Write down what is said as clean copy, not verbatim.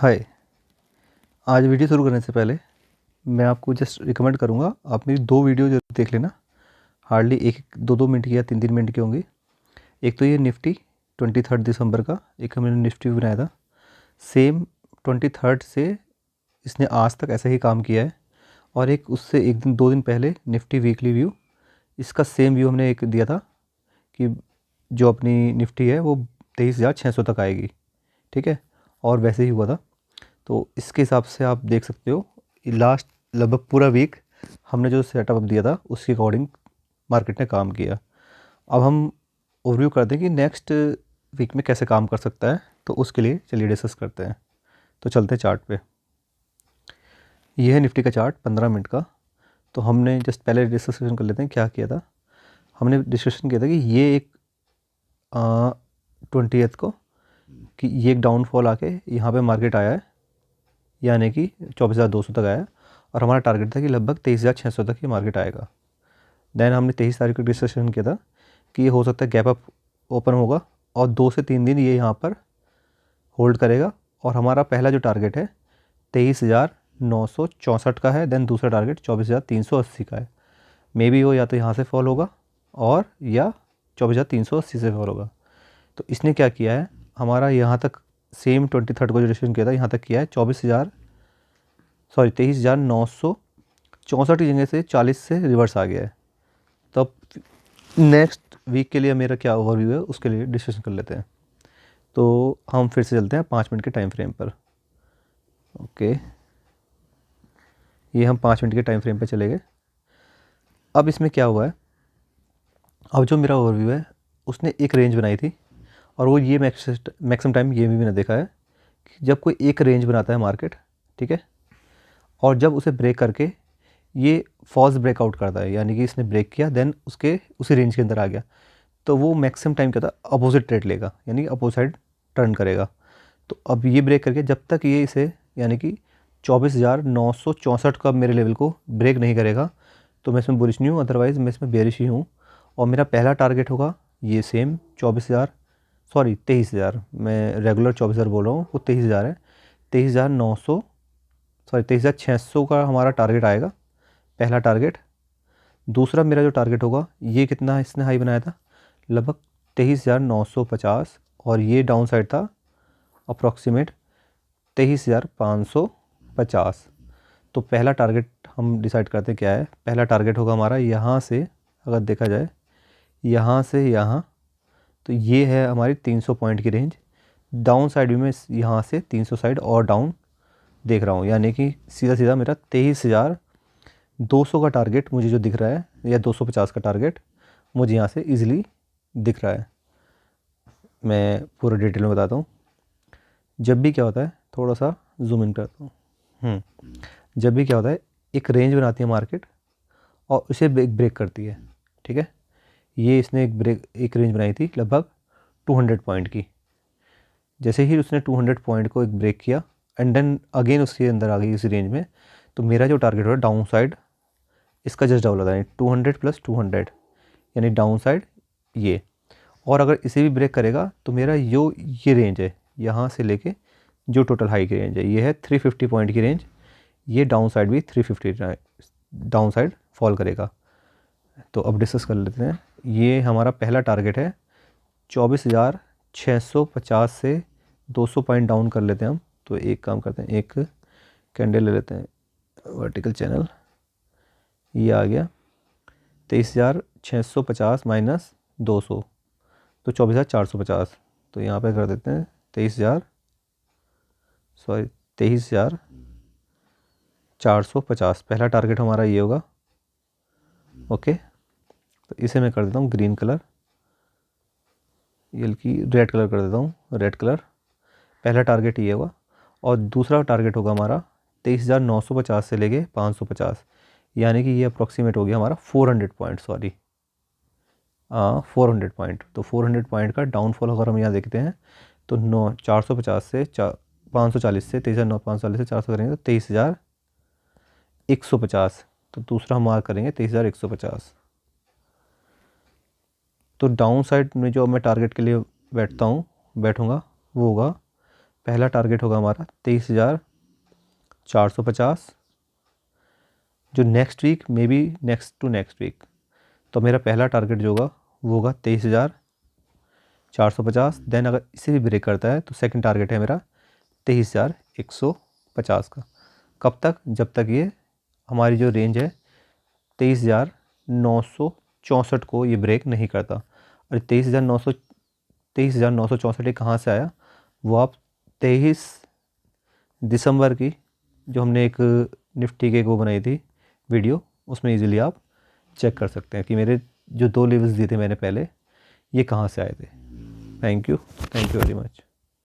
हाय। आज वीडियो शुरू करने से पहले मैं आपको जस्ट रिकमेंड करूँगा, आप मेरी 2 वीडियो ज़रूर देख लेना। हार्डली 1-2 मिनट की या 3-3 मिनट की होंगी। एक तो ये निफ्टी 23 दिसंबर का एक हमने निफ्टी बनाया था। सेम 23 से इसने आज तक ऐसा ही काम किया है। और एक उससे 1 दिन 2 दिन पहले निफ्टी वीकली व्यू, इसका सेम व्यू हमने एक दिया था कि जो अपनी निफ्टी है वो 23,600 तक आएगी। ठीक है, और वैसे ही हुआ था। तो इसके हिसाब से आप देख सकते हो लास्ट लगभग पूरा वीक हमने जो सेटअप दिया था उसके अकॉर्डिंग मार्केट ने काम किया। अब हम ओवरव्यू करते हैं कि नेक्स्ट वीक में कैसे काम कर सकता है, तो उसके लिए चलिए डिस्कस करते हैं। तो चलते हैं चार्ट पे। ये है निफ्टी का चार्ट 15 मिनट का। तो हमने जस्ट पहले डिस्कशन कर लेते हैं क्या किया था। हमने डिस्कशन किया था कि ये एक 20th को कि ये एक डाउनफॉल आके यहाँ पे मार्केट आया है, यानी कि 24,200 तक आया और हमारा टारगेट था कि लगभग 23,600 तक ये मार्केट आएगा। देन हमने 23 तारीख को डिस्कशन किया था कि ये हो सकता है गैप अप ओपन होगा और 2 से 3 दिन ये यहाँ पर होल्ड करेगा। और हमारा पहला जो टारगेट है 23,964 का है। देन दूसरा टारगेट 24,380 का है। मे बी वो या तो यहाँ से फॉल होगा और या 24,380 से फॉल होगा। तो इसने क्या किया है, हमारा यहाँ तक सेम 23 को जो डिस्कशन किया था यहाँ तक किया है 23,964 की जगह से 40 से रिवर्स आ गया है। तो अब नेक्स्ट वीक के लिए मेरा क्या ओवरव्यू है उसके लिए डिस्कशन कर लेते हैं। तो हम फिर से चलते हैं 5 मिनट के टाइम फ्रेम पर। ओके, ये हम 5 मिनट के टाइम फ्रेम पर चले गए। अब इसमें क्या हुआ है, अब जो मेरा ओवरव्यू है उसने एक रेंज बनाई थी और वो ये मैक्सिमम टाइम ये भी मैंने देखा है कि जब कोई एक रेंज बनाता है मार्केट, ठीक है, और जब उसे ब्रेक करके ये फॉल्स ब्रेकआउट करता है, यानी कि इसने ब्रेक किया देन उसके उसी रेंज के अंदर आ गया, तो वो मैक्सिमम टाइम क्या था अपोजिट ट्रेड लेगा, यानी अपोजिट साइड टर्न करेगा। तो अब ये ब्रेक करके जब तक ये इसे यानी कि 24,964 का मेरे लेवल को ब्रेक नहीं करेगा तो मैं इसमें बुलिश नहीं हूँ, अदरवाइज़ मैं इसमें बेरिश ही हूँ। और मेरा पहला टारगेट होगा ये सेम 23,000 मैं रेगुलर 24,000 बोल रहा हूँ, वो 23,000 है। 23,600 का हमारा टारगेट आएगा, पहला टारगेट। दूसरा मेरा जो टारगेट होगा ये कितना इसने हाई बनाया था, लगभग 23,950, और ये डाउन साइड था अप्रॉक्सीमेट 23,550। तो पहला टारगेट हम डिसाइड करते क्या है, पहला टारगेट होगा हमारा यहाँ से, अगर देखा जाए यहाँ से यहाँ, तो ये है हमारी 300 पॉइंट की रेंज। डाउन साइड भी मैं यहाँ से 300 साइड और डाउन देख रहा हूँ, यानी कि सीधा सीधा मेरा 23,200 का टारगेट मुझे जो दिख रहा है, या 250 का टारगेट मुझे यहाँ से इजीली दिख रहा है। मैं पूरा डिटेल में बताता हूँ। जब भी क्या होता है, थोड़ा सा जूम इन करता हूँ। जब भी क्या होता है, एक रेंज बनाती है मार्केट और उसे ब्रेक करती है, ठीक है। ये इसने एक रेंज बनाई थी लगभग 200 पॉइंट की। जैसे ही उसने 200 पॉइंट को एक ब्रेक किया एंड देन अगेन उसके अंदर आ गई इस रेंज में, तो मेरा जो टारगेट हो डाउन साइड इसका जस्ट डबल होता है, 200 + 200, यानी डाउन साइड ये। और अगर इसे भी ब्रेक करेगा तो मेरा ये रेंज है यहाँ से लेके जो टोटल हाई की रेंज है ये है 350 पॉइंट की रेंज। ये डाउन साइड भी 350 डाउन साइड फॉल करेगा। तो अब डिस्कस कर लेते हैं। ये हमारा पहला टारगेट है 24,650 से 200 पॉइंट डाउन कर लेते हैं हम। तो एक काम करते हैं, एक कैंडल ले लेते हैं वर्टिकल चैनल, ये आ गया 23,650 माइनस 200 तो 24,450। तो यहाँ पे कर देते हैं 23,450। पहला टारगेट हमारा ये होगा। ओके, तो इसे मैं कर देता हूँ ग्रीन कलर, ये की रेड कलर कर देता हूँ, रेड कलर। पहला टारगेट ये होगा और दूसरा टारगेट होगा हमारा 23,950 से लेके 550, यानी कि ये अप्रॉक्सीमेट हो गया हमारा 400 पॉइंट, सॉरी 400 पॉइंट। तो 400 पॉइंट का डाउनफॉल अगर हम यहाँ देखते हैं तो 450 से 540 से 23,540 से 400 करेंगे तो 23,150। तो दूसरा हम मार्क करेंगे 23,150। तो डाउन साइड में जो मैं टारगेट के लिए बैठूँगा वो होगा पहला टारगेट होगा हमारा 23,450, जो next week maybe next to next week. तो मेरा पहला टारगेट जो होगा वो होगा 23,450। देन अगर इसे भी ब्रेक करता है तो सेकंड टारगेट है मेरा 23,150 का। कब तक? जब तक ये हमारी जो रेंज है 23,964 को ये ब्रेक नहीं करता। और 23,964 ये कहाँ से आया, वो आप 23 दिसंबर की जो हमने एक निफ्टी के वो बनाई थी वीडियो, उसमें इजीली आप चेक कर सकते हैं कि मेरे जो 2 लेवल्स दिए थे मैंने पहले, ये कहाँ से आए थे। Thank you very much.